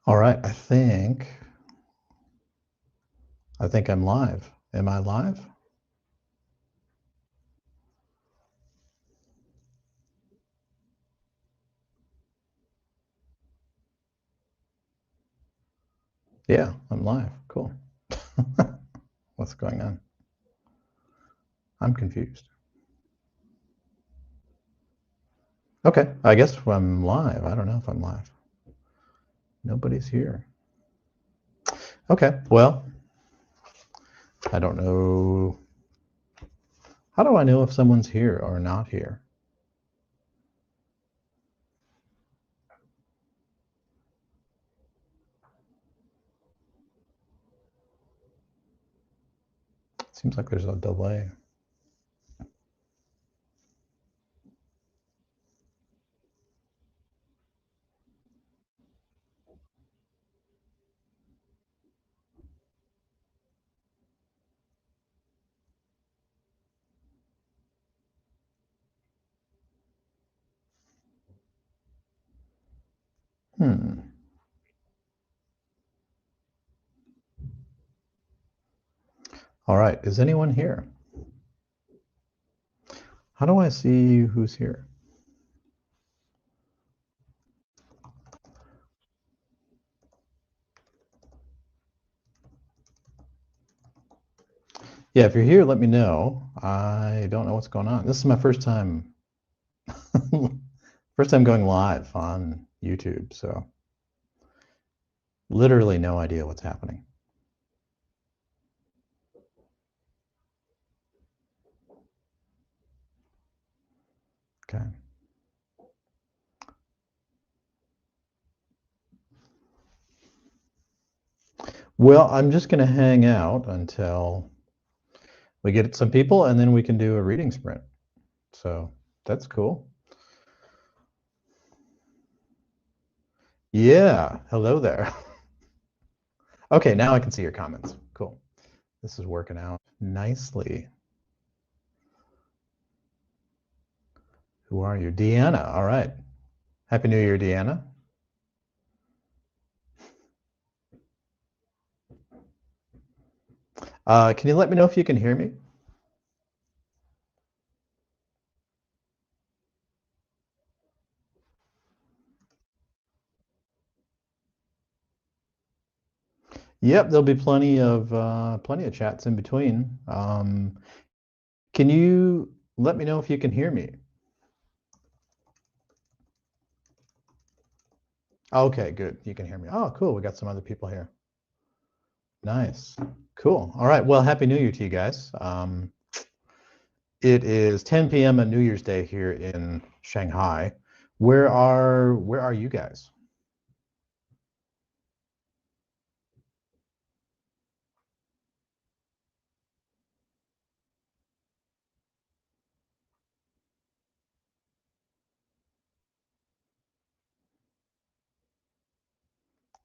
All right, I think I'm live. Am I live? Yeah, I'm live. Cool. What's going on? I'm confused. Okay, I guess I'm live. I don't know if I'm live. Nobody's here. Okay, well, I don't know. How do I know if someone's here or not here? Seems like there's a delay. Hmm. All right, is anyone here? How do I see who's here? Yeah, if you're here, let me know. I don't know what's going on. This is my first time first time going live on YouTube, so literally no idea what's happening. Okay. Well, I'm just going to hang out until we get some people, and then we can do a reading sprint. So that's cool. Yeah. Hello there. Okay, now I can see your comments. Cool. This is working out nicely. Who are you? Deanna. All right. Happy New Year, Deanna. Can you let me know if you can hear me? Yep, there'll be plenty of chats in between. Can you let me know if you can hear me? Okay, good. You can hear me. Oh, cool. We got some other people here. Nice. Cool. All right. Well, Happy New Year to you guys. It is 10 p.m. on New Year's Day here in Shanghai. Where are you guys?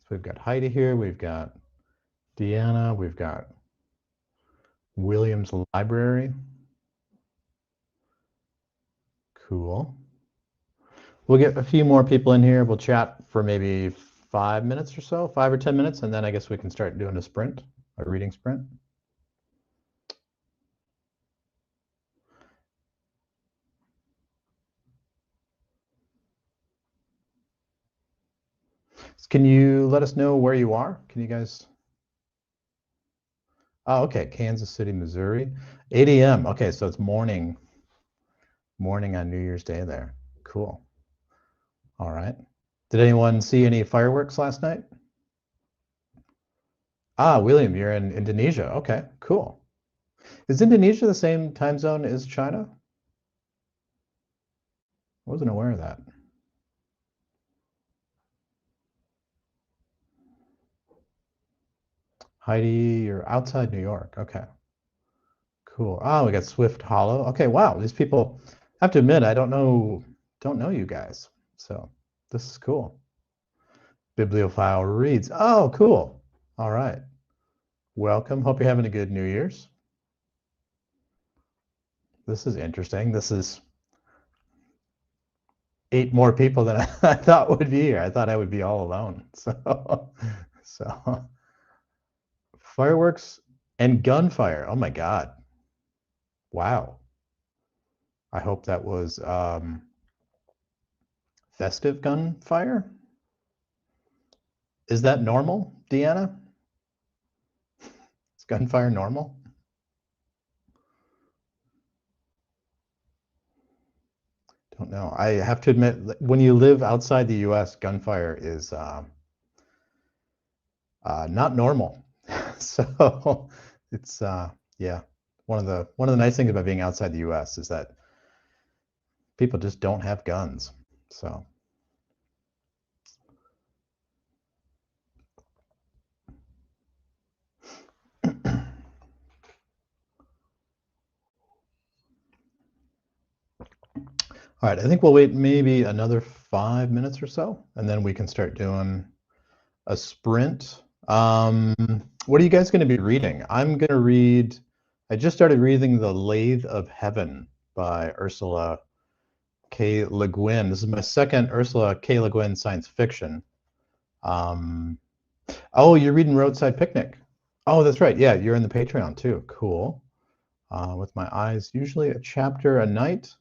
So we've got Heidi here. We've got Deanna. We've got Williams Library. Cool. We'll get a few more people in here. We'll chat for maybe 5 minutes or so, 5 or 10 minutes, and then I guess we can start doing a sprint, a reading sprint. Can you let us know where you are? Can you guys? Oh, okay. Kansas City, Missouri. 8 a.m. Okay, so it's morning on New Year's Day there. Cool. All right. Did anyone see any fireworks last night? Ah, William, you're in Indonesia. Okay, cool. Is Indonesia the same time zone as China? I wasn't aware of that. Heidi, you're outside New York. Okay, cool. Oh, we got Swift Hollow. Okay, wow. These people, I have to admit, I don't know you guys. So this is cool. Bibliophile reads. Oh, cool. All right. Welcome. Hope you're having a good New Year's. This is interesting. This is 8 more people than I thought would be here. I thought I would be all alone. So fireworks and gunfire. Oh my God. Wow. I hope that was festive gunfire. Is that normal, Deanna? Is gunfire normal? Don't know. I have to admit, when you live outside the US, gunfire is not normal. So it's yeah, one of the nice things about being outside the US is that people just don't have guns. So all right, I think we'll wait maybe another 5 minutes or so, and then we can start doing a sprint. What are you guys going to be reading? I'm going to read, I just started reading The Lathe of Heaven by Ursula K. Le Guin. This is my second Ursula K. Le Guin science fiction. Oh, you're reading Roadside Picnic. Oh, that's right. Yeah, you're in the Patreon too. Cool. With my eyes, usually a chapter a night.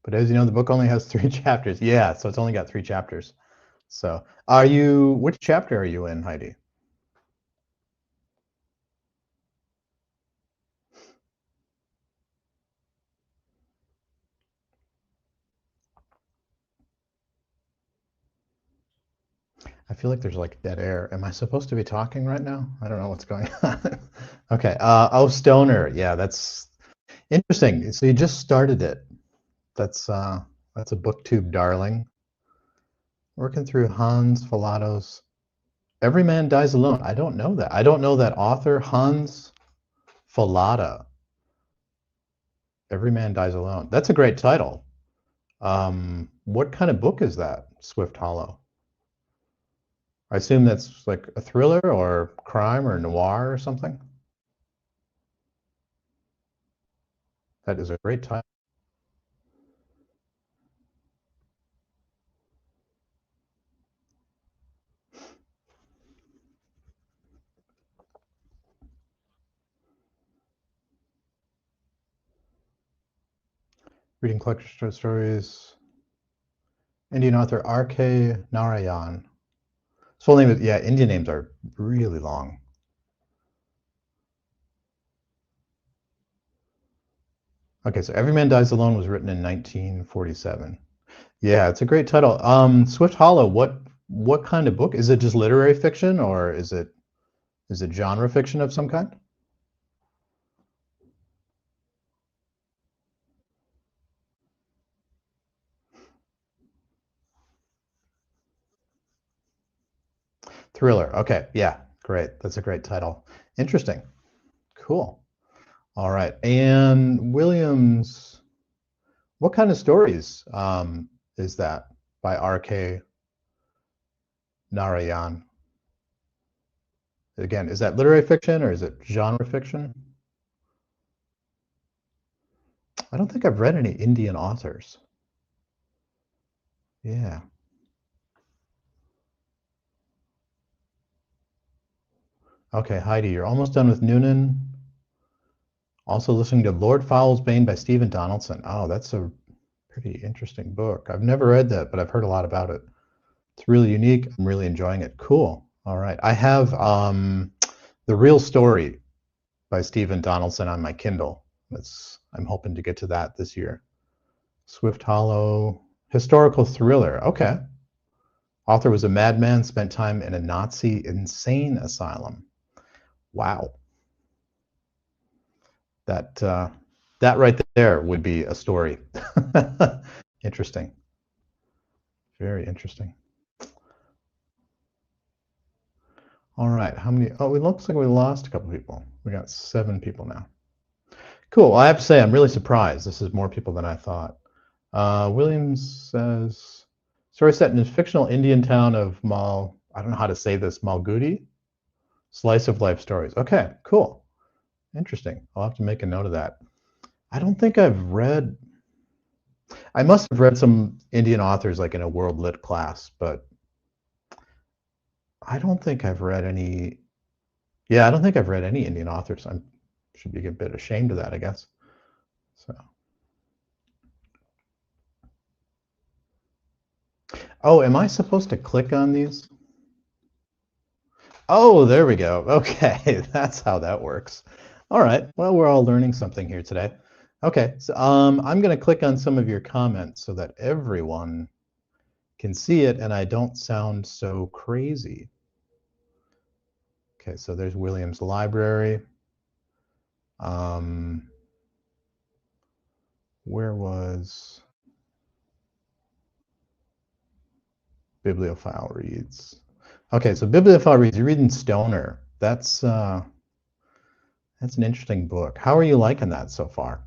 But as you know, the book only has 3 chapters. Yeah, so it's only got 3 chapters. So which chapter are you in, Heidi? I feel like there's like dead air. Am I supposed to be talking right now? I don't know what's going on. Okay. Oh, Stoner. Yeah, that's interesting. So you just started it. That's a booktube darling. Working through Hans Falado's Every Man Dies Alone. I don't know that. I don't know that author, Hans Fallada. Every Man Dies Alone. That's a great title. What kind of book is that, Swift Hollow? I assume that's like a thriller or crime or noir or something. That is a great title. Reading collection stories. Indian author R.K. Narayan. His full name is, yeah, Indian names are really long. Okay, so Every Man Dies Alone was written in 1947. Yeah, it's a great title. Swift Hollow, what kind of book? Is it just literary fiction or is it genre fiction of some kind? Thriller. Okay, yeah, great. That's a great title. Interesting. Cool. All right. And Williams, what kind of stories is that by R.K. Narayan? Again, is that literary fiction or is it genre fiction? I don't think I've read any Indian authors. Yeah. Okay, Heidi, you're almost done with Noonan. Also listening to Lord Foul's Bane by Stephen Donaldson. Oh, that's a pretty interesting book. I've never read that, but I've heard a lot about it. It's really unique. I'm really enjoying it. Cool. All right. I have The Real Story by Stephen Donaldson on my Kindle. I'm hoping to get to that this year. Swift Hollow, historical thriller. Okay. Author was a madman, spent time in a Nazi insane asylum. Wow. That right there would be a story. Interesting. Very interesting. All right. How many? Oh, it looks like we lost a couple people. We got 7 people now. Cool. I have to say, I'm really surprised. This is more people than I thought. Williams says, story set in the fictional Indian town of I don't know how to say this, Malgudi? Slice of life stories. Okay, cool. Interesting. I'll have to make a note of that. I don't think I've read, I must have read some Indian authors like in a world lit class, but I don't think I've read any. Yeah, I don't think I've read any Indian authors. I should be a bit ashamed of that, I guess. So, oh, am I supposed to click on these? Oh, there we go. Okay, that's how that works. All right. Well, we're all learning something here today. Okay, so I'm going to click on some of your comments so that everyone can see it and I don't sound so crazy. Okay, so there's Williams Library. Um, where was Bibliophile Reads? Okay, so Bibliophile Reads, you're reading Stoner. That's an interesting book. How are you liking that so far?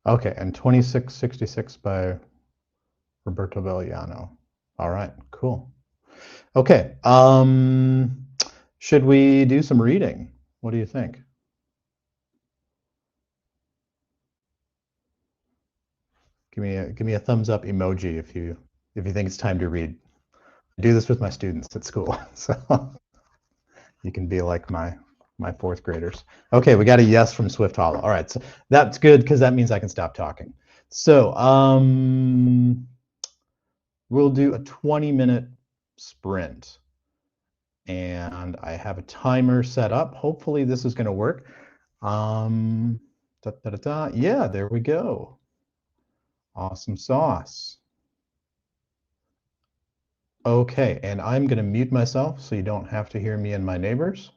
Okay, and 2666 by Roberto Belliano. All right, cool. Okay, should we do some reading? What do you think? Give me a thumbs up emoji if you think it's time to read. I do this with my students at school, so you can be like my fourth graders. Okay, we got a yes from Swift Hollow. All right, so that's good because that means I can stop talking. So we'll do a 20-minute sprint. And I have a timer set up. Hopefully this is going to work. Da, da, da, da. Yeah, there we go. Awesome sauce. Okay, and I'm going to mute myself so you don't have to hear me and my neighbors.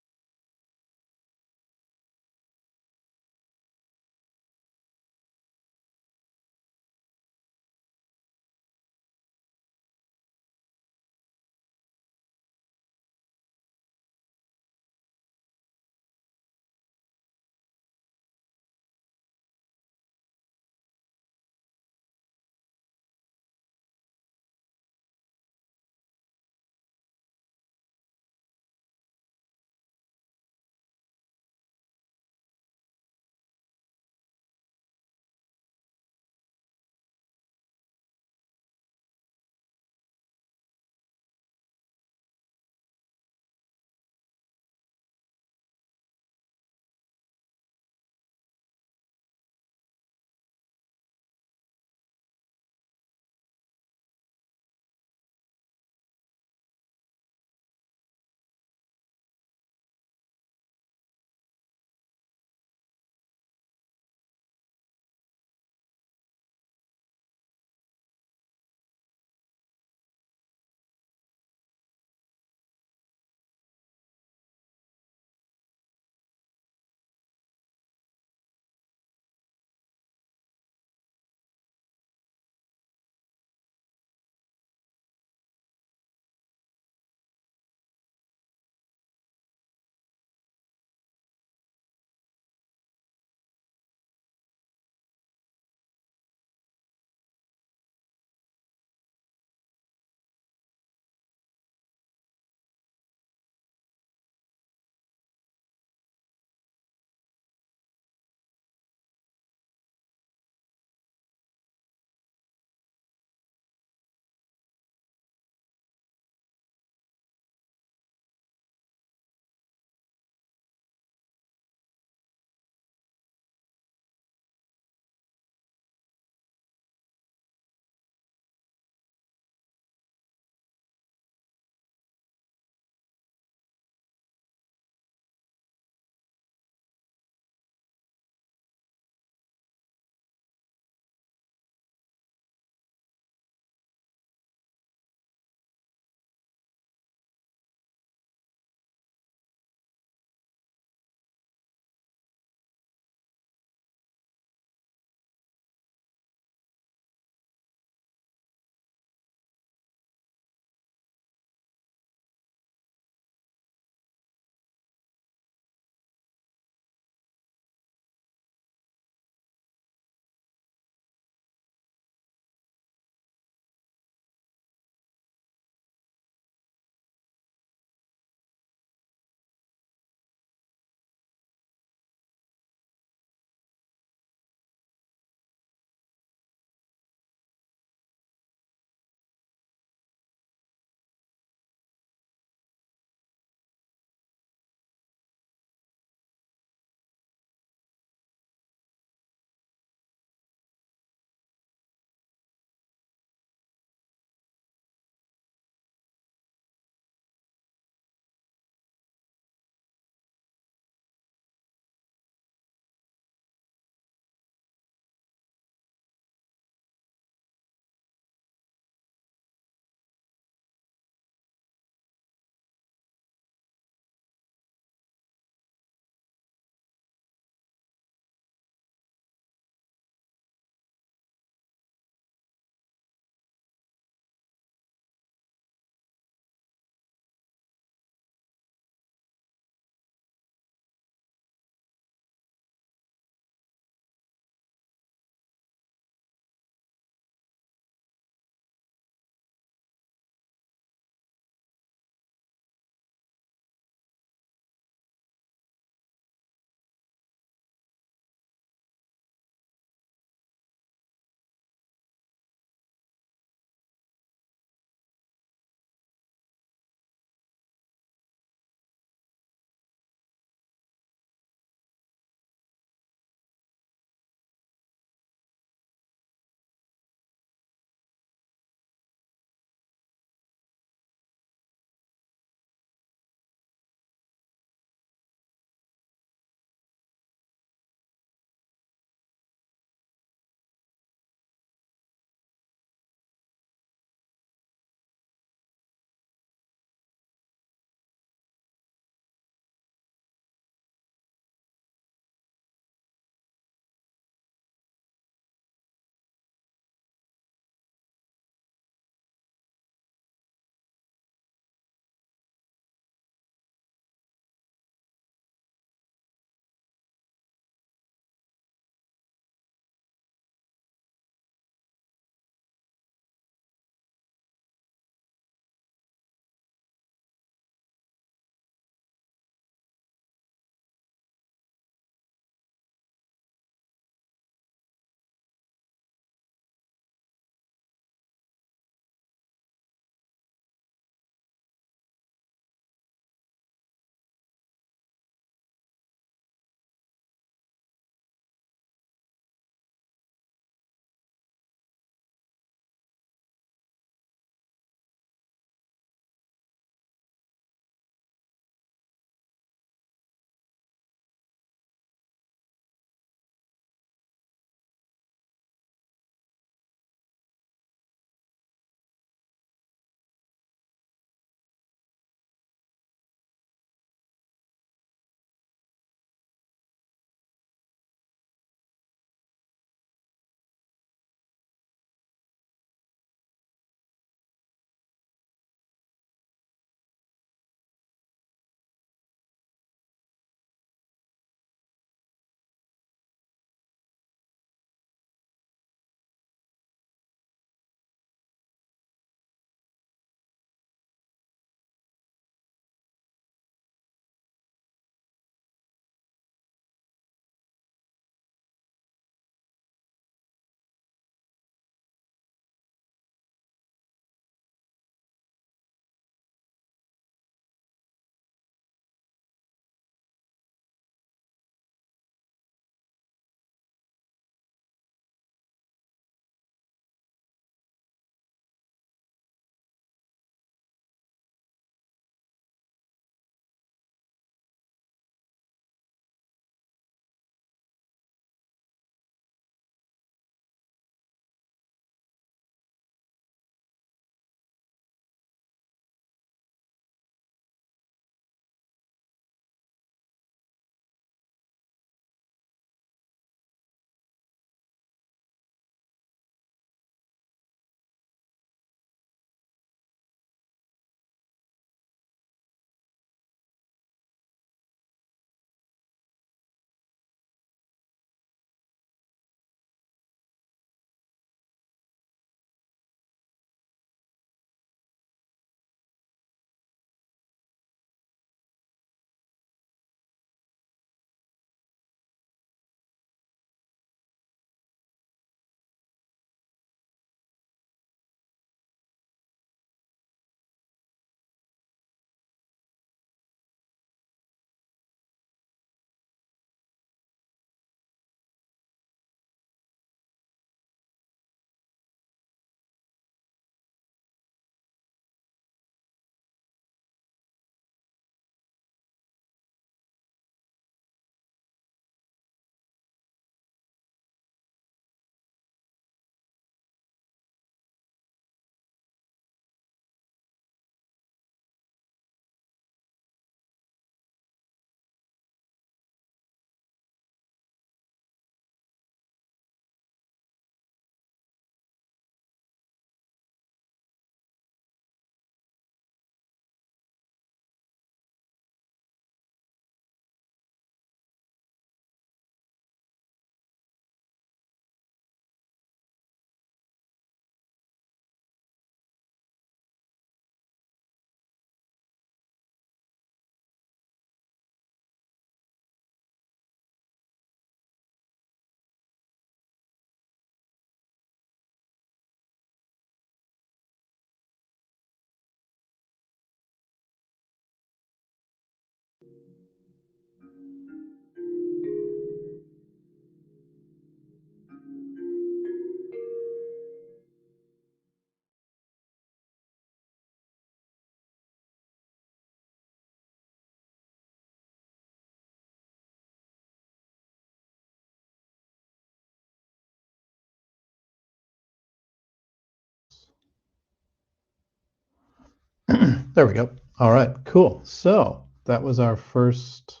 There we go. All right, cool. So that was our first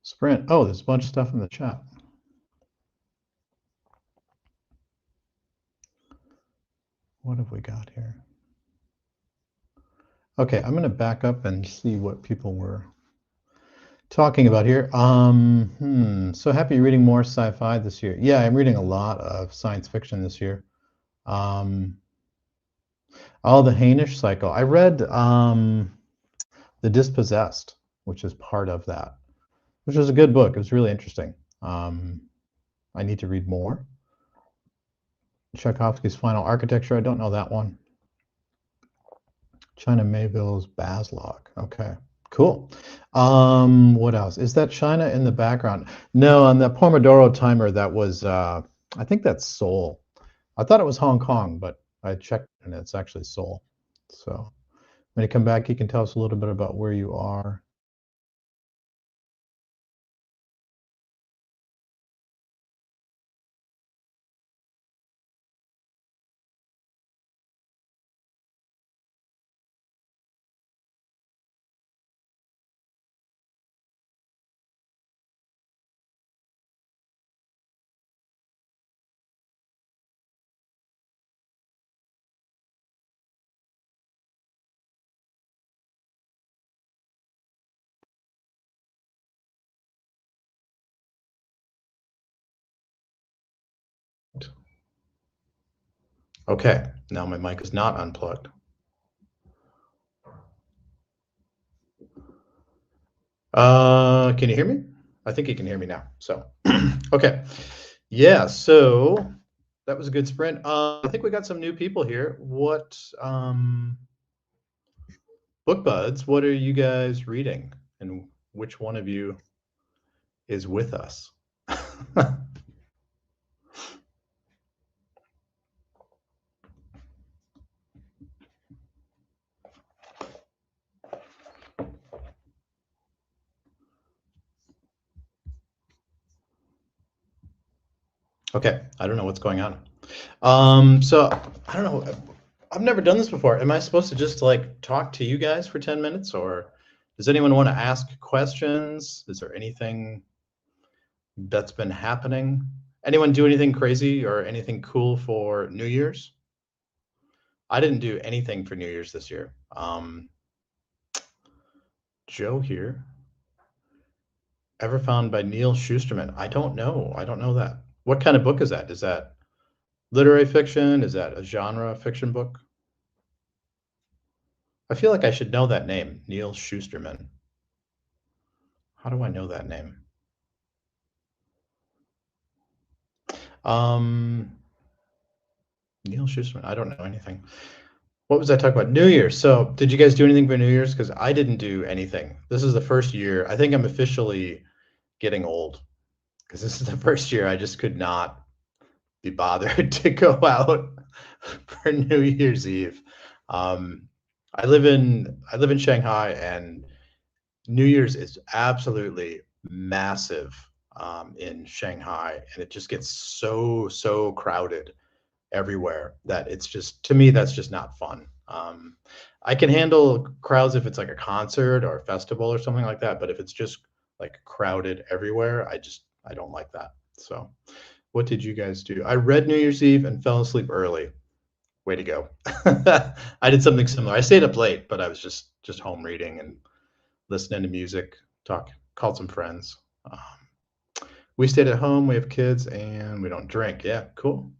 sprint. Oh, there's a bunch of stuff in the chat. What have we got here? Okay, I'm going to back up and see what people were talking about here. So happy reading more sci-fi this year. Yeah, I'm reading a lot of science fiction this year. Oh, the Hainish Cycle. I read The Dispossessed, which is part of that, which was a good book. It was really interesting. I need to read more. Tchaikovsky's Final Architecture. I don't know that one. China Mayville's Baslog. Okay, cool. What else? Is that China in the background? No, on the Pomodoro timer, that was, I think that's Seoul. I thought it was Hong Kong, but I checked and it's actually Seoul. So when you come back, you can tell us a little bit about where you are. Okay, now my mic is not unplugged. Can you hear me? I think you can hear me now. So, okay. Yeah, so that was a good sprint. I think we got some new people here. What, Book Buds, what are you guys reading? And which one of you is with us? Okay, I don't know what's going on. So I don't know. I've never done this before. Am I supposed to just like talk to you guys for 10 minutes, or does anyone want to ask questions? Is there anything that's been happening? Anyone do anything crazy or anything cool for New Year's? I didn't do anything for New Year's this year. Joe here. Ever Found by Neil Shusterman. I don't know. I don't know that. What kind of book is that? Is that literary fiction? Is that a genre fiction book? I feel like I should know that name, Neil Shusterman. How do I know that name? Neil Shusterman. I don't know anything. What was I talking about? New Year's. So did you guys do anything for New Year's? Because I didn't do anything. This is the first year. I think I'm officially getting old because this is the first year I just could not be bothered to go out for New Year's Eve. I live in Shanghai, and New Year's is absolutely massive in Shanghai, and it just gets so crowded everywhere that it's just, to me, that's just not fun. I can handle crowds if it's like a concert or a festival or something like that, but if it's just like crowded everywhere, I don't like that. So what did you guys do? I read New Year's Eve and fell asleep early. Way to go. I did something similar. I stayed up late, but I was just home reading and listening to music, called some friends. We stayed at home, we have kids, and we don't drink. Yeah, cool.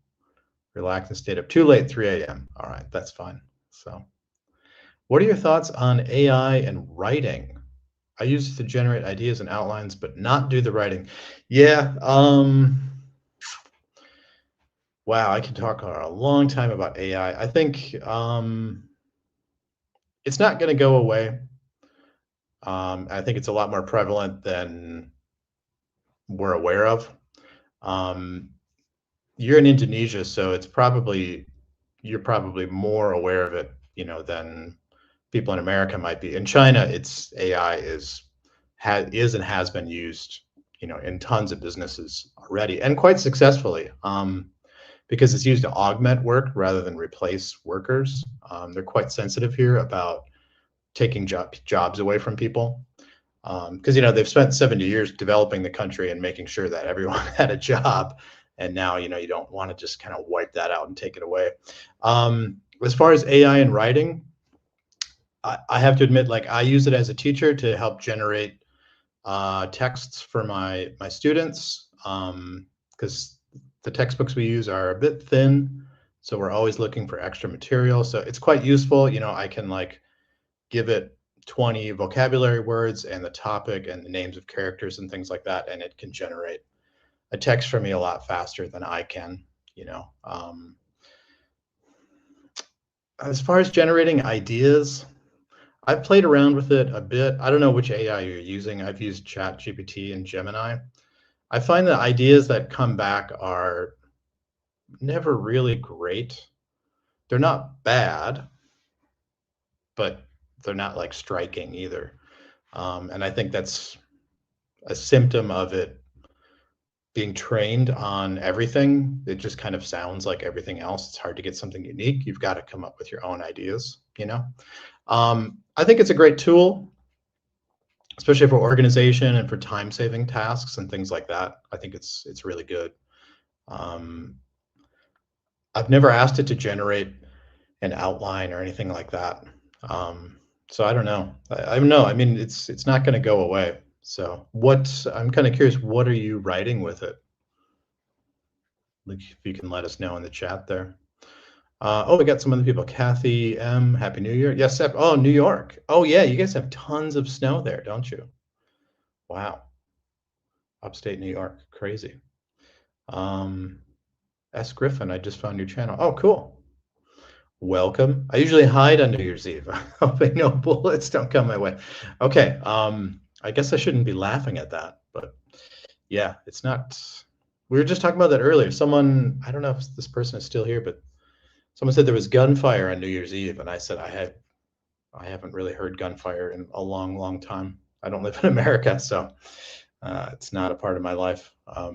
Relaxed and stayed up too late, 3 a.m. All right, that's fine. So what are your thoughts on AI and writing? I use it to generate ideas and outlines, but not do the writing. Yeah, wow, I can talk a long time about AI. I think it's not going to go away. I think it's a lot more prevalent than we're aware of. You're in Indonesia, so you're probably more aware of it, than people in America might be. In China, AI is and has been used, in tons of businesses already, and quite successfully. because it's used to augment work rather than replace workers. They're quite sensitive here about taking jobs away from people. Because they've spent 70 years developing the country and making sure that everyone had a job, and now you don't want to just kind of wipe that out and take it away. As far as AI and writing, I have to admit, like, I use it as a teacher to help generate texts for my students, because the textbooks we use are a bit thin, so we're always looking for extra material. So it's quite useful. I can like give it 20 vocabulary words and the topic and the names of characters and things like that, and it can generate a text for me a lot faster than I can. As far as generating ideas, I've played around with it a bit. I don't know which AI you're using. I've used ChatGPT and Gemini. I find the ideas that come back are never really great. They're not bad, but they're not like striking either. And I think that's a symptom of it being trained on everything. It just kind of sounds like everything else. It's hard to get something unique. You've got to come up with your own ideas, I think it's a great tool, especially for organization and for time-saving tasks and things like that. I think it's really good. I've never asked it to generate an outline or anything like that. So I don't know. I don't know. I mean, it's not going to go away. So I'm kind of curious, what are you writing with it? Like, if you can let us know in the chat there. Oh, we got some other people. Kathy M, Happy New Year. Yes, oh, New York. Oh yeah, you guys have tons of snow there, don't you? Wow. Upstate New York, crazy. S. Griffin, I just found your channel. Oh, cool. Welcome. I usually hide on New Year's Eve, hoping no bullets don't come my way. Okay, I guess I shouldn't be laughing at that, but yeah, it's not. We were just talking about that earlier. Someone, I don't know if this person is still here, but someone said there was gunfire on New Year's Eve, and I said I haven't really heard gunfire in a long, long time. I don't live in America, so it's not a part of my life. I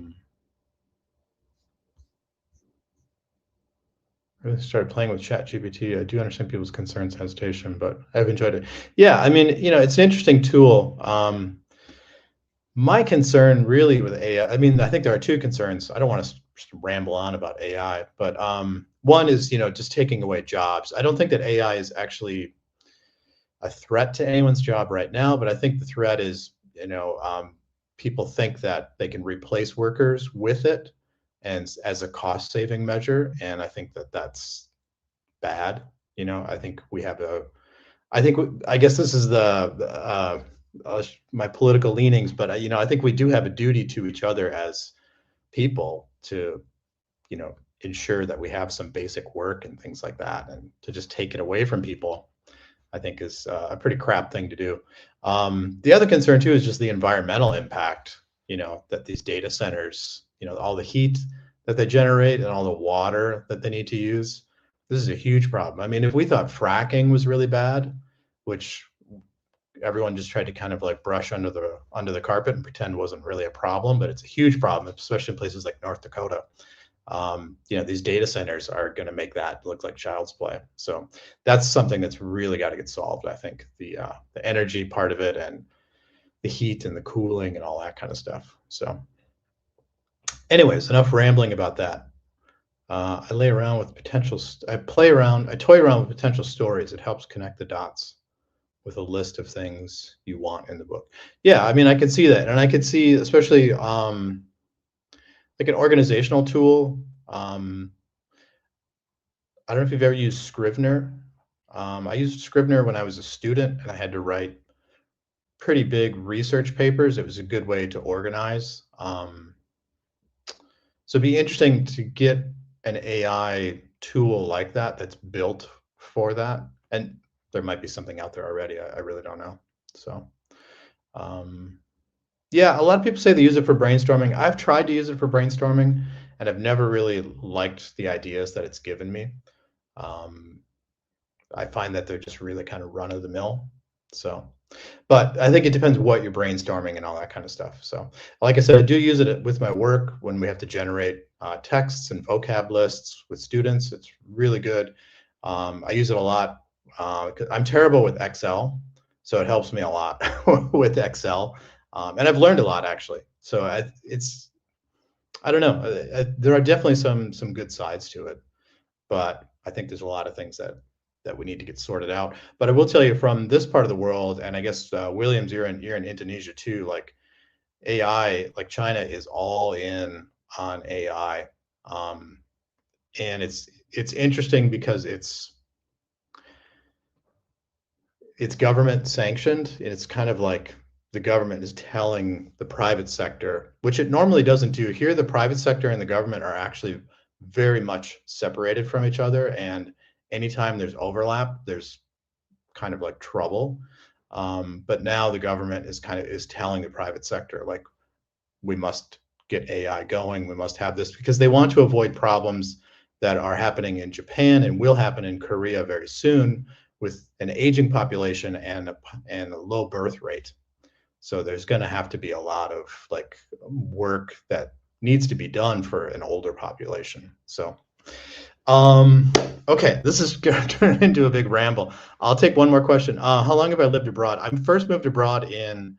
really started playing with ChatGPT. I do understand people's concerns, hesitation, but I've enjoyed it. Yeah, I mean, it's an interesting tool. My concern really with AI, I mean, I think there are two concerns. I don't want to just ramble on about AI, but one is, just taking away jobs. I don't think that AI is actually a threat to anyone's job right now, but I think the threat is, people think that they can replace workers with it, and as a cost saving measure. And I think that that's bad. I think we have I guess this is my political leanings, but I think we do have a duty to each other as people to, ensure that we have some basic work and things like that, and to just take it away from people, I think is a pretty crap thing to do. The other concern too is just the environmental impact, that these data centers, all the heat that they generate and all the water that they need to use. This is a huge problem. I mean, if we thought fracking was really bad, which everyone just tried to kind of like brush under the carpet and pretend wasn't really a problem, but it's a huge problem, especially in places like North Dakota. These data centers are going to make that look like child's play. So that's something that's really got to get solved. I think the energy part of it, and the heat and the cooling and all that kind of stuff. So anyways, enough rambling about that. I toy around with potential stories. It helps connect the dots with a list of things you want in the book. Yeah, I mean, I could see that. And I could see, especially like an organizational tool. I don't know if you've ever used Scrivener. I used Scrivener when I was a student, and I had to write pretty big research papers. It was a good way to organize. So it'd be interesting to get an AI tool like that that's built for that. And there might be something out there already. I really don't know. So yeah, a lot of people say they use it for brainstorming. I've tried to use it for brainstorming, and I've never really liked the ideas that it's given me. I find that they're just really kind of run of the mill. So, but I think it depends what you're brainstorming and all that kind of stuff. So, like I said, I do use it with my work when we have to generate texts and vocab lists with students. It's really good. I use it a lot. 'Cause I'm terrible with Excel, so it helps me a lot with Excel, and I've learned a lot actually. So I don't know. There are definitely some good sides to it, but I think there's a lot of things that we need to get sorted out. But I will tell you from this part of the world, and I guess Williams, you're in Indonesia too. Like AI, like China is all in on AI, um, and it's interesting because it's government sanctioned, and it's kind of like the government is telling the private sector, which it normally doesn't do. Here, the private sector and the government are actually very much separated from each other, and anytime there's overlap, there's kind of like trouble. But now the government is telling the private sector, like, we must get AI going. We must have this because they want to avoid problems that are happening in Japan and will happen in Korea very soon with an aging population and a low birth rate. So there's going to have to be a lot of like work that needs to be done for an older population. So, um, okay, this is going to turn into a big ramble. I'll take one more question. How long have I lived abroad? I first moved abroad in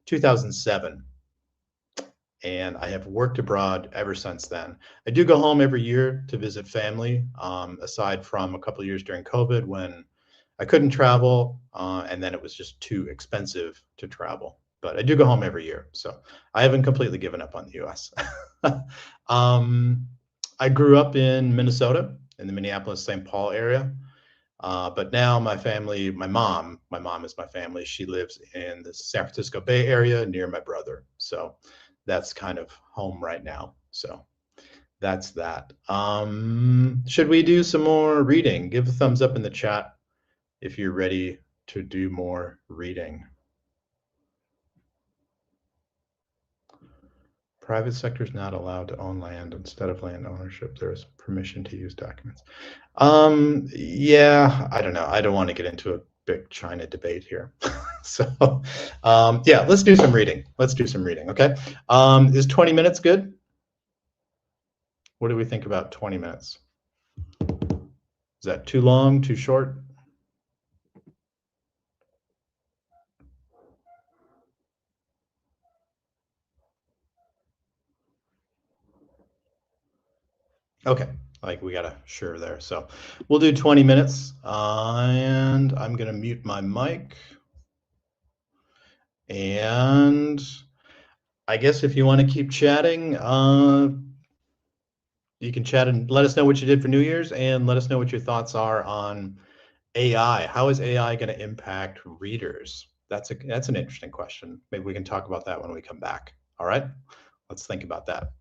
2007, and I have worked abroad ever since then. I do go home every year to visit family, aside from a couple of years during COVID when I couldn't travel, and then it was just too expensive to travel. But I do go home every year, so I haven't completely given up on the U.S. um, I grew up in Minnesota, in the Minneapolis-St. Paul area, but now my mom is my family. She lives in the San Francisco Bay Area near my brother. So that's kind of home right now. So that's that. Should we do some more reading? Give a thumbs up in the chat if you're ready to do more reading. Private sector is not allowed to own land. Instead of land ownership, there is permission to use documents. Yeah, I don't know. I don't want to get into a big China debate here. So, yeah, let's do some reading. Let's do some reading, okay? Is 20 minutes good? What do we think about 20 minutes? Is that too long, too short? Okay, like we got a sure there. So we'll do 20 minutes, and I'm gonna mute my mic. And I guess if you want to keep chatting, you can chat and let us know what you did for New Year's, and let us know what your thoughts are on AI. How is AI going to impact readers? That's an interesting question. Maybe we can talk about that when we come back. All right, let's think about that.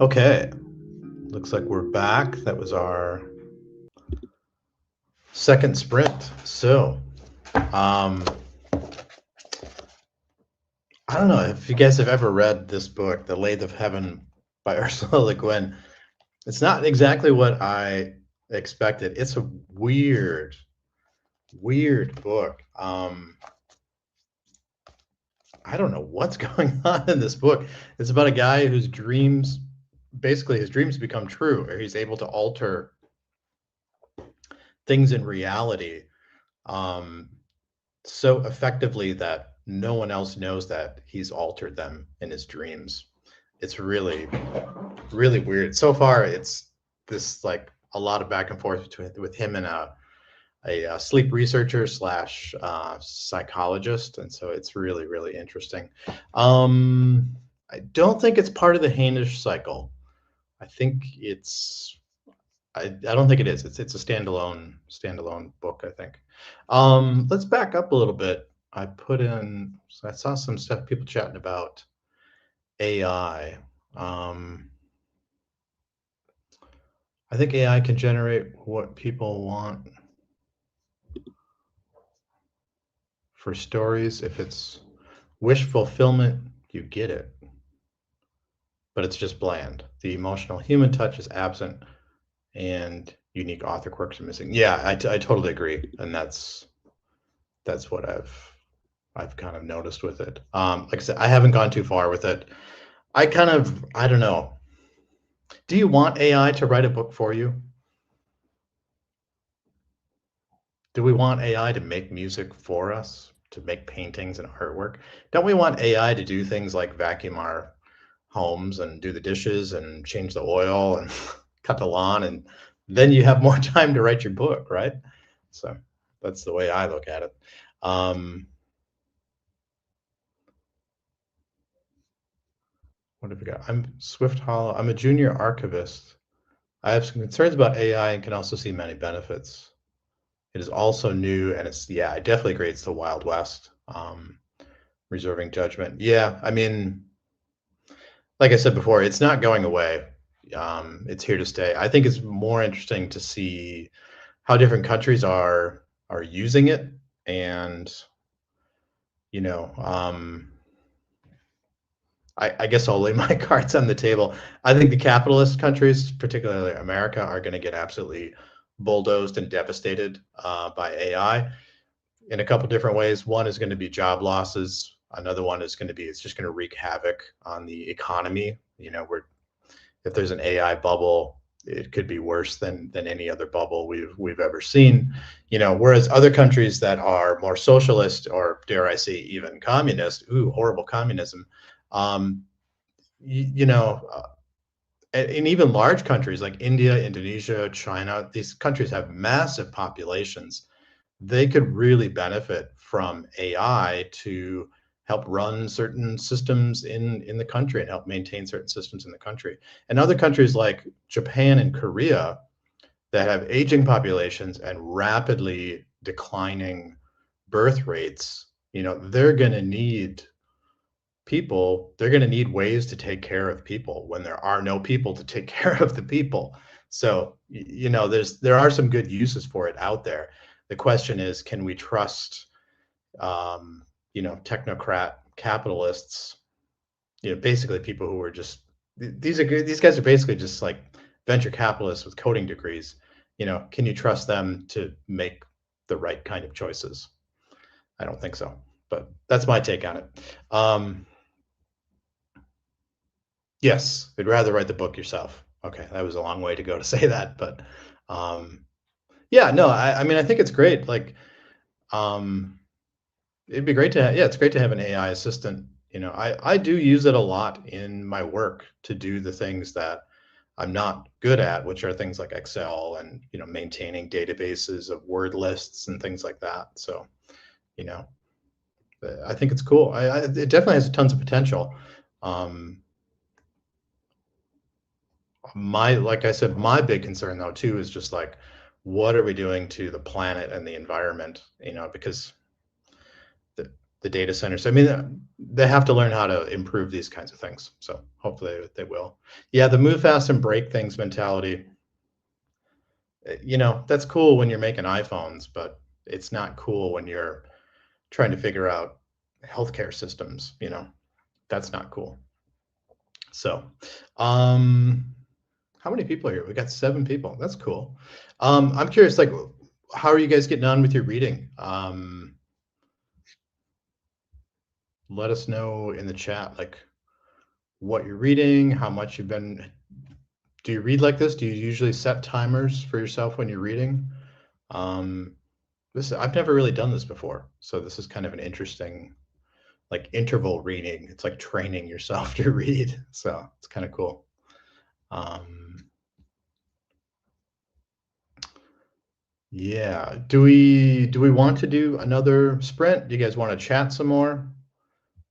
Okay, looks like we're back. That was our second sprint. So, um, I don't know if you guys have ever read this book, The Lathe of Heaven by Ursula Le Guin. It's not exactly what I expected. It's a weird, weird book. I don't know what's going on in this book. It's about a guy whose dreams, basically his dreams become true, or he's able to alter things in reality so effectively that no one else knows that he's altered them in his dreams. It's really, really weird. So far, it's this like a lot of back and forth between with him and a sleep researcher slash psychologist, and so it's really, really interesting. I don't think it's part of the Hainish cycle. I think it's I don't think it is. It's a standalone book, I think. Let's back up a little bit. I put in, so I saw some stuff, people chatting about AI. I think AI can generate what people want for stories. If it's wish fulfillment, you get it, but it's just bland. The emotional human touch is absent, and unique author quirks are missing. Yeah, I totally agree, and that's what I've kind of noticed with it. Like I said, I haven't gone too far with it. I don't know. Do you want AI to write a book for you? Do we want AI to make music for us, to make paintings and artwork? Don't we want AI to do things like vacuum our homes and do the dishes and change the oil and cut the lawn, and then you have more time to write your book, right? So that's the way I look at it. What have we got? I'm Swift Hollow. I'm a junior archivist. I have some concerns about AI and can also see many benefits. It is also new, and I definitely agree. It's the Wild West. Reserving judgment. Yeah, I mean, like I said before, it's not going away. It's here to stay. I think it's more interesting to see how different countries are using it, and you know, I guess I'll lay my cards on the table. I think the capitalist countries, particularly America, are going to get absolutely bulldozed and devastated by AI in a couple different ways. One is going to be job losses. Another one is going to be it's just going to wreak havoc on the economy. If there's an AI bubble, it could be worse than any other bubble we've ever seen. Whereas other countries that are more socialist, or dare I say even communist, horrible communism, um, you know, and even large countries like India, Indonesia, China, these countries have massive populations. They could really benefit from AI to help run certain systems in the country and help maintain certain systems in the country. And other countries like Japan and Korea that have aging populations and rapidly declining birth rates, they're going to need people, they're going to need ways to take care of people when there are no people to take care of the people. So, there are some good uses for it out there. The question is, can we trust, technocrat capitalists, basically people who are just, these guys are basically just like venture capitalists with coding degrees. Can you trust them to make the right kind of choices? I don't think so, but that's my take on it. Yes, I'd rather write the book yourself. Okay, that was a long way to go to say that, but yeah, no, I mean, I think it's great. Like, it'd be great to have, yeah, it's great to have an AI assistant. I do use it a lot in my work to do the things that I'm not good at, which are things like Excel and, maintaining databases of word lists and things like that. So, you know, I think it's cool. It definitely has tons of potential. Like I said, my big concern though too is just like, what are we doing to the planet and the environment? Because the data centers. I mean, they have to learn how to improve these kinds of things. So hopefully they will. Yeah, the move fast and break things mentality. You know, that's cool when you're making iPhones, but it's not cool when you're trying to figure out healthcare systems. You know, that's not cool. So, how many people are here? We got 7 people. That's cool. I'm curious, like, how are you guys getting on with your reading? Let us know in the chat, like, what you're reading, how much you've been. Do you read like this? Do you usually set timers for yourself when you're reading? I've never really done this before, so this is kind of an interesting, like, interval reading. It's like training yourself to read, so it's kind of cool. Yeah. Do we want to do another sprint? Do you guys want to chat some more?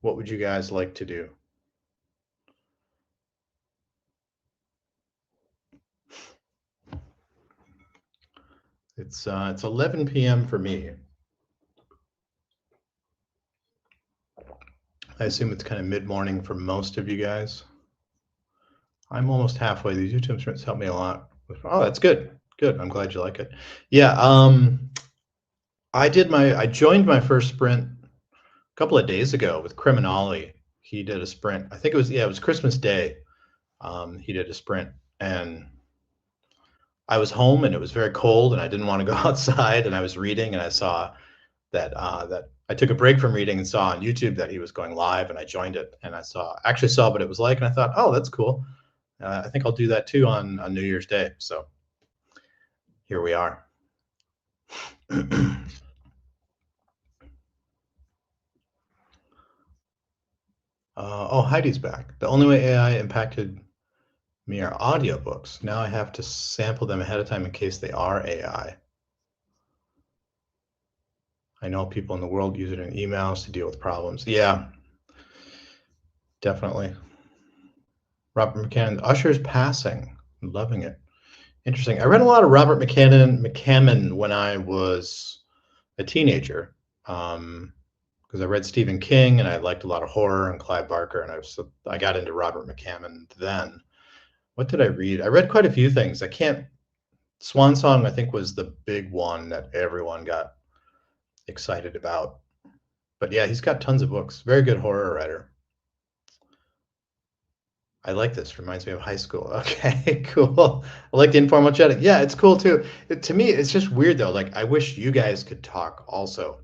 What would you guys like to do? It's 11 p.m. for me. I assume it's kind of mid-morning for most of you guys. I'm almost halfway. These YouTube sprints help me a lot. Oh, that's good. Good. I'm glad you like it. Yeah. I joined my first sprint a couple of days ago with Criminali. He did a sprint. I think it was Christmas Day. He did a sprint, and I was home and it was very cold and I didn't want to go outside, and I was reading, and I saw that that I took a break from reading and saw on YouTube that he was going live, and I joined it, and I actually saw what it was like, and I thought, oh, that's cool. I think I'll do that too on New Year's Day. So here we are. Oh, Heidi's back. The only way AI impacted me are audiobooks. Now I have to sample them ahead of time in case they are AI. I know people in the world use it in emails to deal with problems. Yeah, definitely. Robert McCammon, Usher's passing. I'm loving it. Interesting. I read a lot of Robert McCammon when I was a teenager, because I read Stephen King and I liked a lot of horror and Clive Barker, and I got into Robert McCammon then. What did I read? I read quite a few things. Swan Song, I think, was the big one that everyone got excited about. But yeah, he's got tons of books. Very good horror writer. I like this. Reminds me of high school. Okay, cool. I like the informal chatting. Yeah, it's cool too. To me, it's just weird though. Like, I wish you guys could talk also.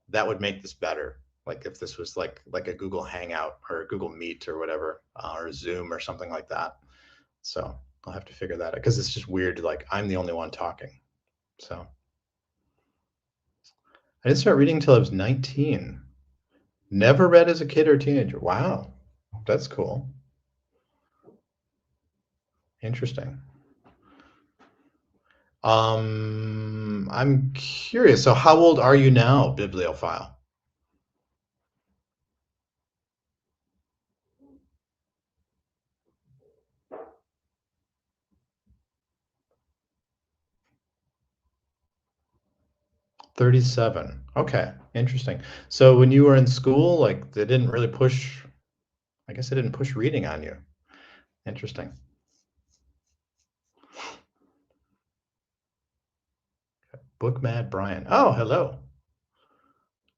That would make this better. Like if this was like a Google Hangout or a Google Meet or whatever, or Zoom or something like that. So I'll have to figure that out, because it's just weird. Like, I'm the only one talking. So I didn't start reading until I was 19. Never read as a kid or teenager. Wow, that's cool. Interesting. I'm curious. So how old are you now, bibliophile? "37." Okay, interesting. So when you were in school, like, they didn't really push, I guess they didn't push reading on you. Interesting. Book Mad Brian. Oh, hello.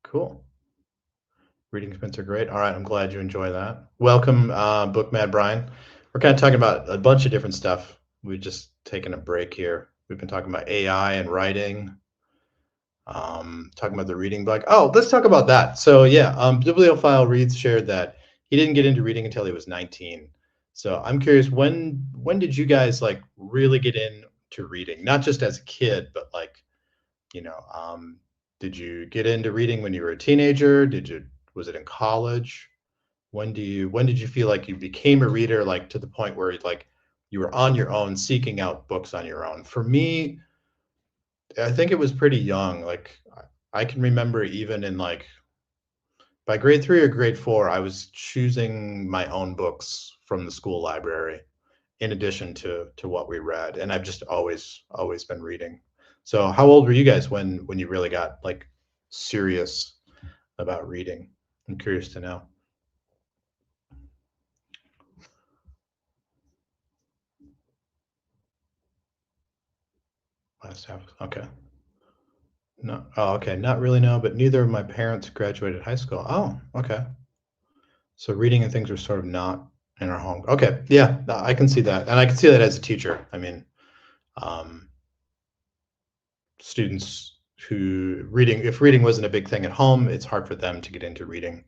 Cool. Reading sprints are great. All right, I'm glad you enjoy that. Welcome, Book Mad Brian. We're kind of talking about a bunch of different stuff. We've just taken a break here. We've been talking about AI and writing, talking about the reading blog. Oh, let's talk about that. So yeah, Bibliophile Reads shared that he didn't get into reading until he was 19. So I'm curious, when did you guys like really get into reading? Not just as a kid, but like, you know, did you get into reading when you were a teenager? Was it in college? When did you feel like you became a reader, like to the point where like you were on your own seeking out books on your own? For me, I think it was pretty young. Like, I can remember even in like by grade 3 or grade 4, I was choosing my own books from the school library in addition to what we read, and I've just always been reading. So how old were you guys when you really got like serious about reading? I'm curious to know. Last half. Okay. No. Oh, okay. Not really. No, but neither of my parents graduated high school. Oh, okay. So reading and things are sort of not in our home. Okay. Yeah, I can see that, and I can see that as a teacher. I mean, um, students who reading, if reading wasn't a big thing at home, it's hard for them to get into reading.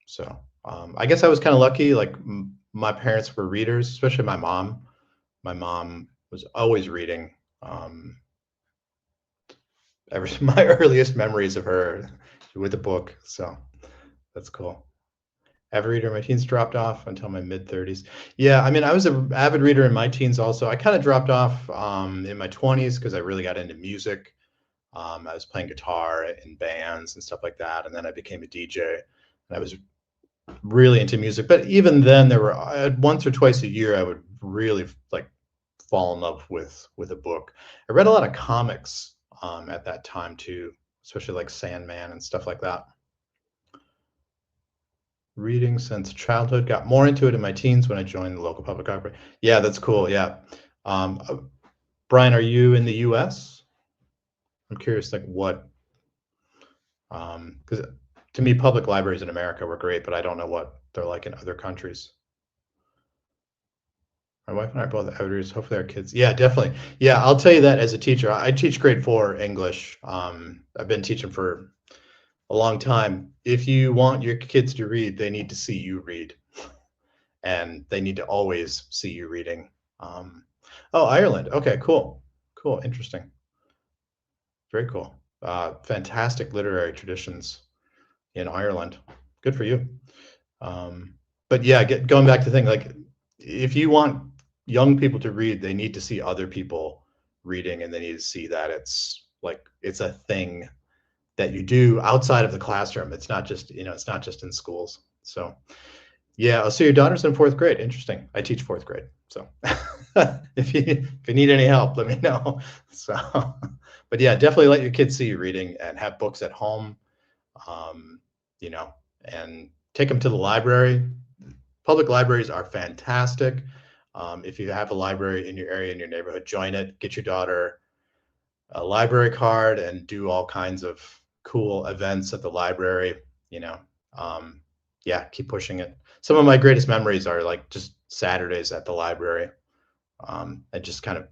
So I guess I was kind of lucky. Like my parents were readers, especially my mom. My mom was always reading. Ever my earliest memories of her with a book. So that's cool. Avid reader in my teens, dropped off until my mid 30s. Yeah, I mean, I was an avid reader in my teens also. I kind of dropped off in my 20s because I really got into music. I was playing guitar in bands and stuff like that, and then I became a DJ. And I was really into music. But even then, there were once or twice a year I would really like fall in love with a book. I read a lot of comics at that time too, especially like Sandman and stuff like that. Reading since childhood, got more into it in my teens when I joined the local public library. Yeah, that's cool. Yeah. Brian, are you in the US? I'm curious, like what, because to me, public libraries in America were great, but I don't know what they're like in other countries. My wife and I are both avid readers. Hopefully, our kids. Yeah, definitely. Yeah, I'll tell you that as a teacher. I teach grade 4 English. I've been teaching for a long time. If you want your kids to read, they need to see you read, and they need to always see you reading. Um, oh, Ireland. Okay, cool, cool, interesting, very cool. Fantastic literary traditions in Ireland. Good for you. But yeah, going back to the thing, like if you want young people to read, they need to see other people reading, and they need to see that it's like it's a thing that you do outside of the classroom. It's not just, it's not just in schools. So yeah. Oh, so your daughter's in 4th grade. Interesting. I teach 4th grade. So if you need any help, let me know. So, but yeah, definitely let your kids see you reading and have books at home, um, you know, and take them to the library. Public libraries are fantastic. If you have a library in your area, in your neighborhood, join it. Get your daughter a library card and do all kinds of cool events at the library. You know, yeah, keep pushing it. Some of my greatest memories are like just Saturdays at the library, and just kind of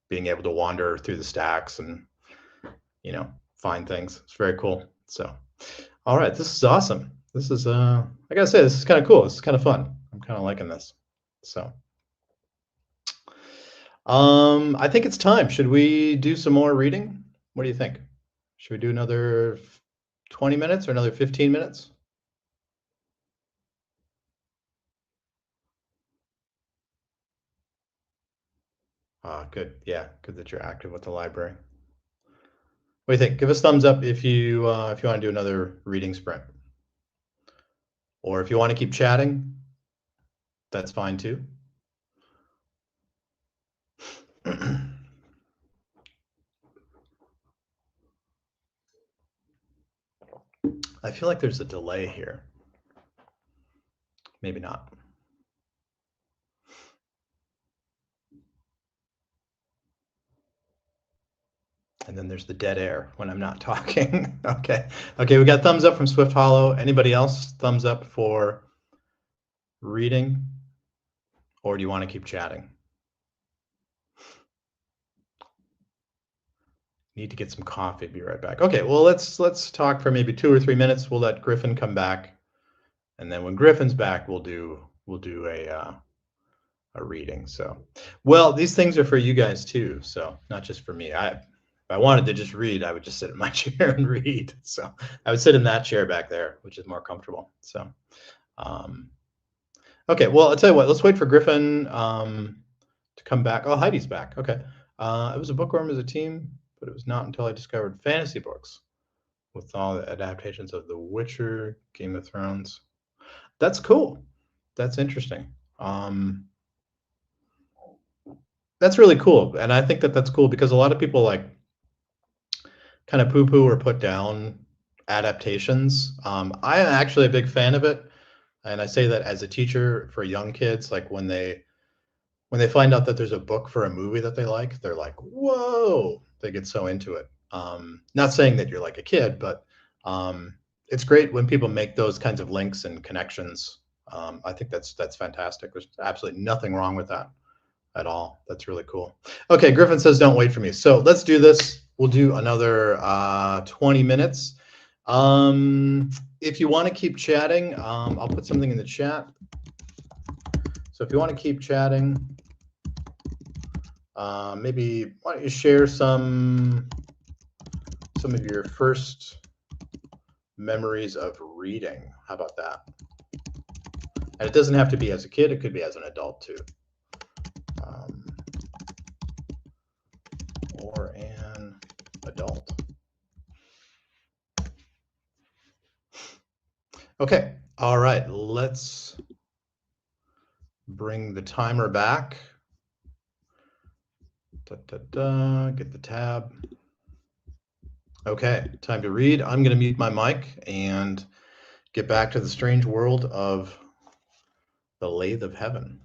being able to wander through the stacks and find things. It's very cool. So, all right, this is awesome. This is I gotta say, this is kind of cool. This is kind of fun. I'm kind of liking this. So, I think it's time. Should we do some more reading? What do you think? Should we do another 20 minutes or another 15 minutes? Good. Yeah, good that you're active with the library. What do you think? Give us thumbs up if you want to do another reading sprint, or if you want to keep chatting, that's fine too. I feel like there's a delay here. Maybe not. And then there's the dead air when I'm not talking. Okay. Okay, we got thumbs up from Swift Hollow. Anybody else thumbs up for reading? Or do you want to keep chatting? Need to get some coffee. Be right back. Okay, well let's talk for maybe 2 or 3 minutes. We'll let Griffin come back, and then when Griffin's back, we'll do a reading. So, well, these things are for you guys too. So not just for me. If I wanted to just read, I would just sit in my chair and read. So I would sit in that chair back there, which is more comfortable. So, okay, well, I'll tell you what. Let's wait for Griffin to come back. Oh, Heidi's back. Okay. It was a bookworm as a team, but it was not until I discovered fantasy books with all the adaptations of The Witcher, Game of Thrones. That's cool. That's interesting. That's really cool, and I think that that's cool because a lot of people like kind of poo-poo or put down adaptations. I am actually a big fan of it, and I say that as a teacher for young kids, like when they find out that there's a book for a movie that they like, they're like, "Whoa!" They get so into it. Not saying that you're like a kid, but it's great when people make those kinds of links and connections. I think that's fantastic. There's absolutely nothing wrong with that at all. That's really cool. Okay, Griffin says, "Don't wait for me." So let's do this. We'll do another 20 minutes. If you want to keep chatting, I'll put something in the chat. So if you want to keep chatting, maybe why don't you share some of your first memories of reading? How about that? And it doesn't have to be as a kid; it could be as an adult too, or an adult. Okay. All right. Let's bring the timer back. Get the tab. Okay, time to read. I'm going to mute my mic and get back to the strange world of The Lathe of Heaven.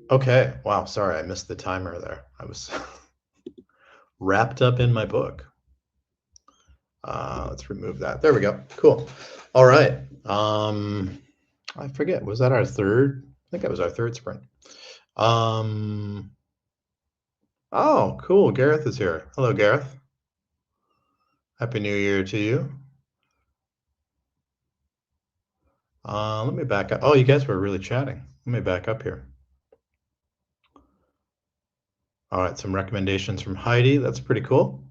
Okay. Wow. Sorry, I missed the timer there. I was wrapped up in my book. Let's remove that. There we go. Cool. All right. I forget. Was that our third? I think that was our third sprint. Oh, cool. Gareth is here. Hello, Gareth. Happy New Year to you. Let me back up. Oh, you guys were really chatting. Let me back up here. All right, some recommendations from Heidi. That's pretty cool.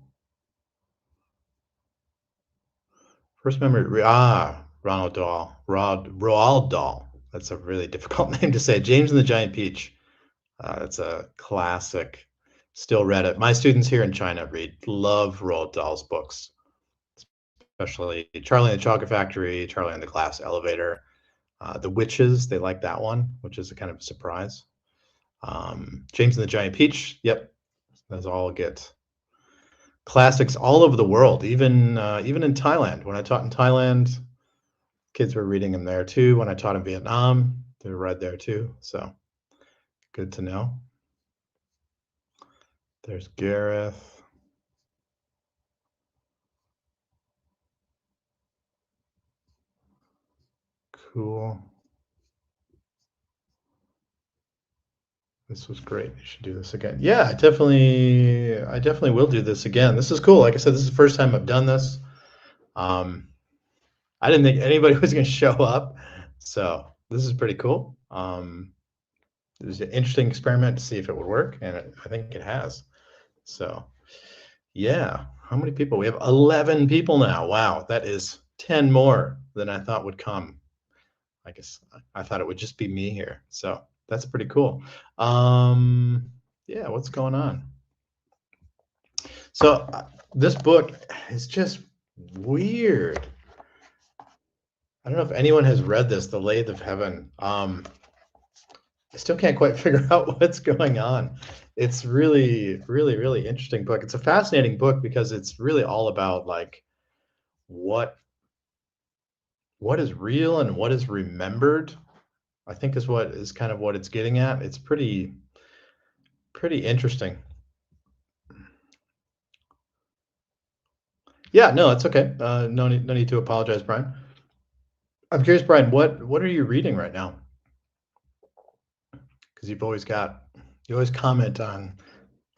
First memory, Ronald Dahl. Roald Dahl. That's a really difficult name to say. James and the Giant Peach. That's a classic. Still read it. My students here in China love Roald Dahl's books, especially Charlie and the Chocolate Factory, Charlie and the Glass Elevator. The Witches, they like that one, which is a kind of a surprise. James and the Giant Peach, yep, those all get classics all over the world, even in Thailand. When I taught in Thailand, kids were reading them there too. When I taught in Vietnam, they were read there too. So good to know. There's Gareth. Cool. This was great. You should do this again. Yeah, I definitely will do this again. This is cool. Like I said, this is the first time I've done this. I didn't think anybody was going to show up, so this is pretty cool. It was an interesting experiment to see if it would work, and I think it has. So, yeah. How many people? We have 11 people now. Wow, that is 10 more than I thought would come. I guess I thought it would just be me here. So that's pretty cool. Yeah, what's going on? So this book is just weird. I don't know if anyone has read this, The Lathe of Heaven. I still can't quite figure out what's going on. It's really, really, really interesting book. It's a fascinating book because it's really all about like what is real and what is remembered. I think is what is kind of what it's getting at. It's pretty interesting. Yeah, no, it's okay. No need to apologize, Brian. I'm curious, Brian, what are you reading right now? Because you always comment on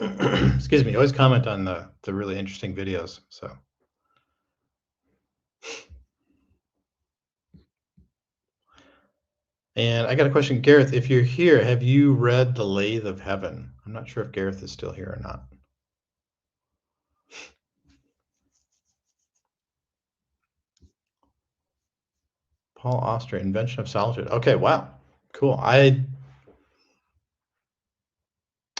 excuse me, you always comment on the really interesting videos. So and I got a question, Gareth, if you're here, have you read The Lathe of Heaven? I'm not sure if Gareth is still here or not. Paul Auster, Invention of Solitude. Okay, wow. Cool. I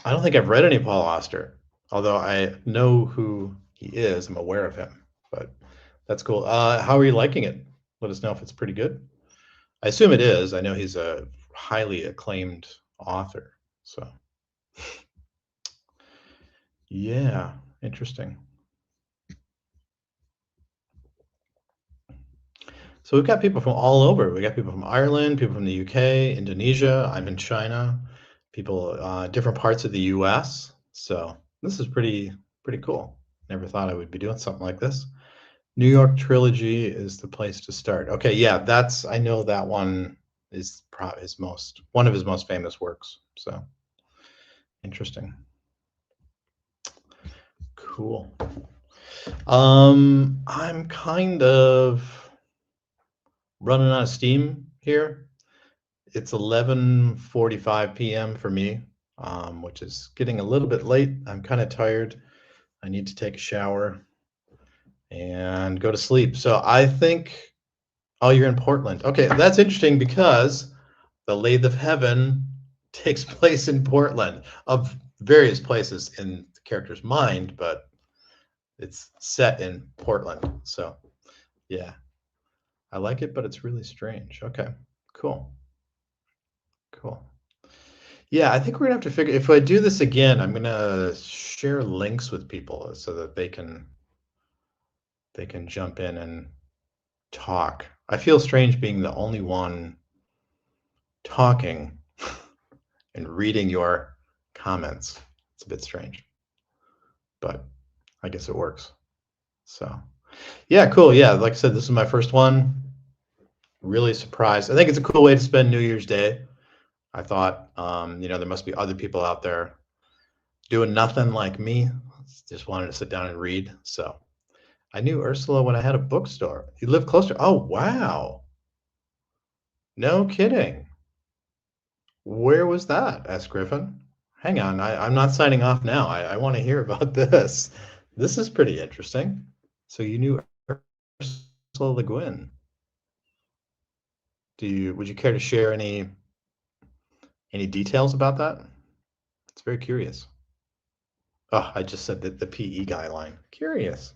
don't think I've read any Paul Auster, although I know who he is. I'm aware of him, but that's cool. How are you liking it? Let us know if it's pretty good. I assume it is. I know he's a highly acclaimed author. So, yeah, interesting. So we've got people from all over. We got people from Ireland, people from the UK, Indonesia. I'm in China. People, different parts of the US. So this is pretty cool. Never thought I would be doing something like this. New York Trilogy is the place to start. Okay, yeah, I know that one is probably one of his most famous works. So interesting. Cool. I'm kind of running out of steam here. It's 11:45 p.m. for me, which is getting a little bit late. I'm kind of tired. I need to take a shower and go to sleep. So I think, oh, you're in Portland. Okay, that's interesting because The Lathe of Heaven takes place in Portland, of various places in the character's mind, but it's set in Portland. So yeah, I like it, but it's really strange. Okay, cool. Cool. Yeah, I think we're gonna have to figure if I do this again, I'm gonna share links with people so that they can jump in and talk. I feel strange being the only one talking and reading your comments. It's a bit strange, but I guess it works. So yeah, cool. Yeah, like I said, this is my first one. Really surprised. I think it's a cool way to spend New Year's Day. I thought, there must be other people out there doing nothing like me. Just wanted to sit down and read. So I knew Ursula when I had a bookstore. You live closer. Oh, wow. No kidding. Where was that? Asked Griffin. Hang on, I'm not signing off now. I want to hear about this. This is pretty interesting. So you knew Ursula Le Guin. Would you care to share any details about that? It's very curious. Oh, I just said that the PE guy line. Curious.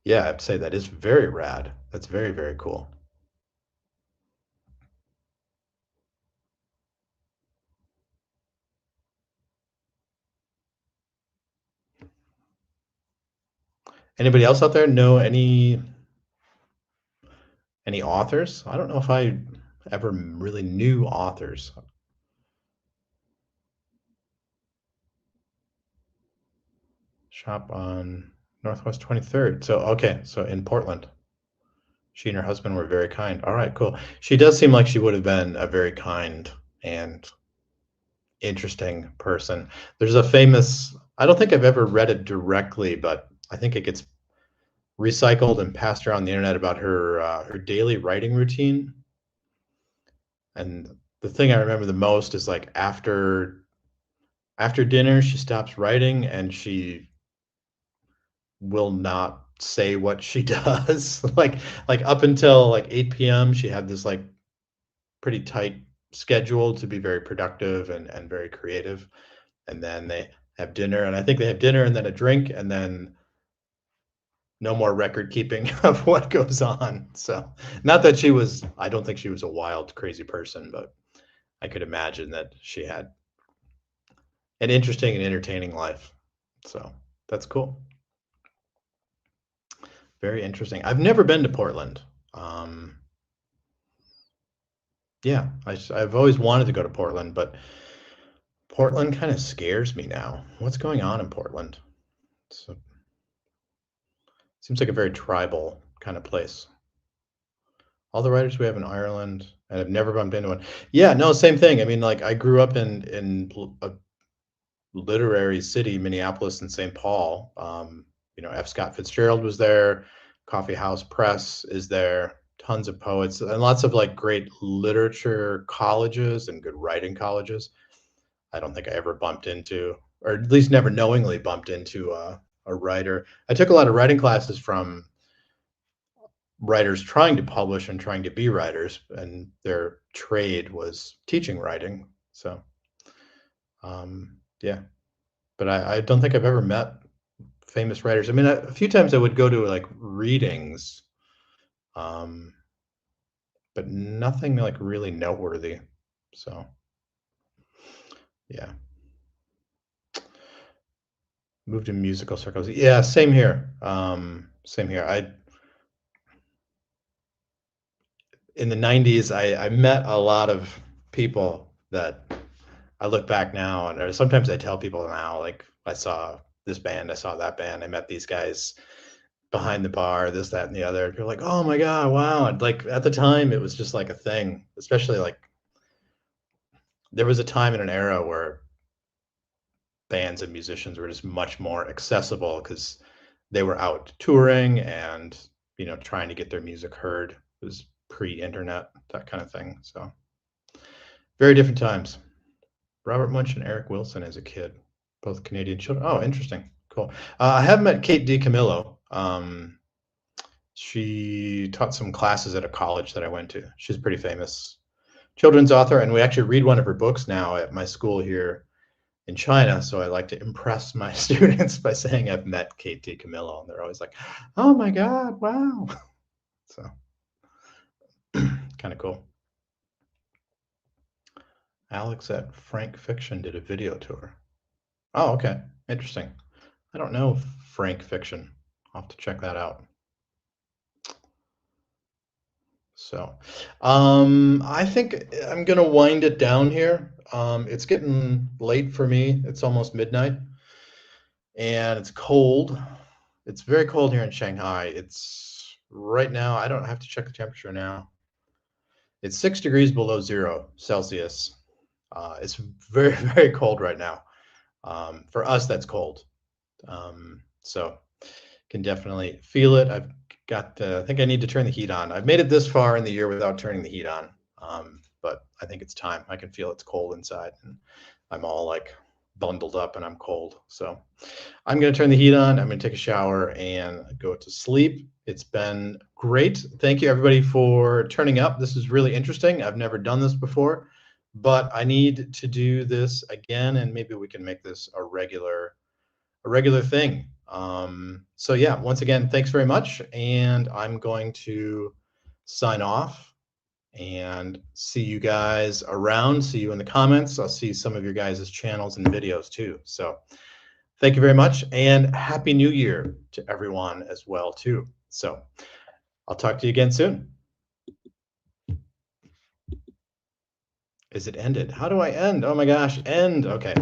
Yeah, I'd say that is very rad. That's very, very cool. Anybody else out there know any authors? I don't know if I ever really knew authors. Shop on Northwest 23rd. So, okay, so in Portland. She and her husband were very kind. All right, cool. She does seem like she would have been a very kind and interesting person. There's a famous, I don't think I've ever read it directly, but I think it gets recycled and passed around the internet about her daily writing routine. And the thing I remember the most is like after dinner, she stops writing and she will not say what she does. like up until like 8 p.m., she had this like pretty tight schedule to be very productive and very creative. And then they have dinner, and I think they have dinner and then a drink, and then no more record keeping of what goes on. So not that I don't think she was a wild, crazy person, but I could imagine that she had an interesting and entertaining life. So that's cool. Very interesting. I've never been to Portland. Yeah, I've always wanted to go to Portland, but Portland kind of scares me now. What's going on in Portland? So seems like a very tribal kind of place. All the writers we have in Ireland, and I've never bumped into one. Yeah, no, same thing. I mean, like I grew up in a literary city, Minneapolis and St. Paul. F. Scott Fitzgerald was there. Coffee House Press is there. Tons of poets and lots of like great literature colleges and good writing colleges. I don't think I ever bumped into, or at least never knowingly bumped into a writer. I took a lot of writing classes from writers trying to publish and trying to be writers, and their trade was teaching writing. So, yeah, but I don't think I've ever met famous writers. I mean, a few times I would go to like readings, but nothing like really noteworthy. So, yeah. Moved in musical circles. Yeah, same here. Same here. In the 90s, I met a lot of people that I look back now, and or sometimes I tell people now, like I saw this band, I saw that band, I met these guys behind the bar, this, that, and the other. You're like, oh my God, wow. And like at the time, it was just like a thing, especially like there was a time in an era where bands and musicians were just much more accessible because they were out touring and trying to get their music heard. It was pre-internet, that kind of thing. So very different times. Robert Munch and Eric Wilson as a kid, both Canadian children. Oh, interesting. Cool. I have met Kate DiCamillo. She taught some classes at a college that I went to. She's a pretty famous children's author, and we actually read one of her books now at my school here in China. So I like to impress my students by saying I've met Kate DiCamillo, and they're always like, "Oh my God, wow!" So kind of cool. Alex at Frank Fiction did a video tour. Oh, okay, interesting. I don't know Frank Fiction. I'll have to check that out. So, I think I'm gonna wind it down here. It's getting late for me. It's almost midnight, and it's cold. It's very cold here in Shanghai. It's right now, I don't have to check the temperature now. It's 6 degrees below 0 Celsius. It's very, very cold right now. For us, that's cold. So can definitely feel it. I've got, I think I need to turn the heat on. I've made it this far in the year without turning the heat on. But I think it's time. I can feel it's cold inside and I'm all like bundled up and I'm cold. So I'm going to turn the heat on. I'm going to take a shower and go to sleep. It's been great. Thank you everybody for turning up. This is really interesting. I've never done this before, but I need to do this again and maybe we can make this a regular thing. So yeah, once again, thanks very much. And I'm going to sign off and see you guys around, see you in the comments. I'll see some of your guys' channels and videos too. So thank you very much and Happy New Year to everyone as well too. So I'll talk to you again soon. Is it ended? How do I end? Oh my gosh, end. Okay.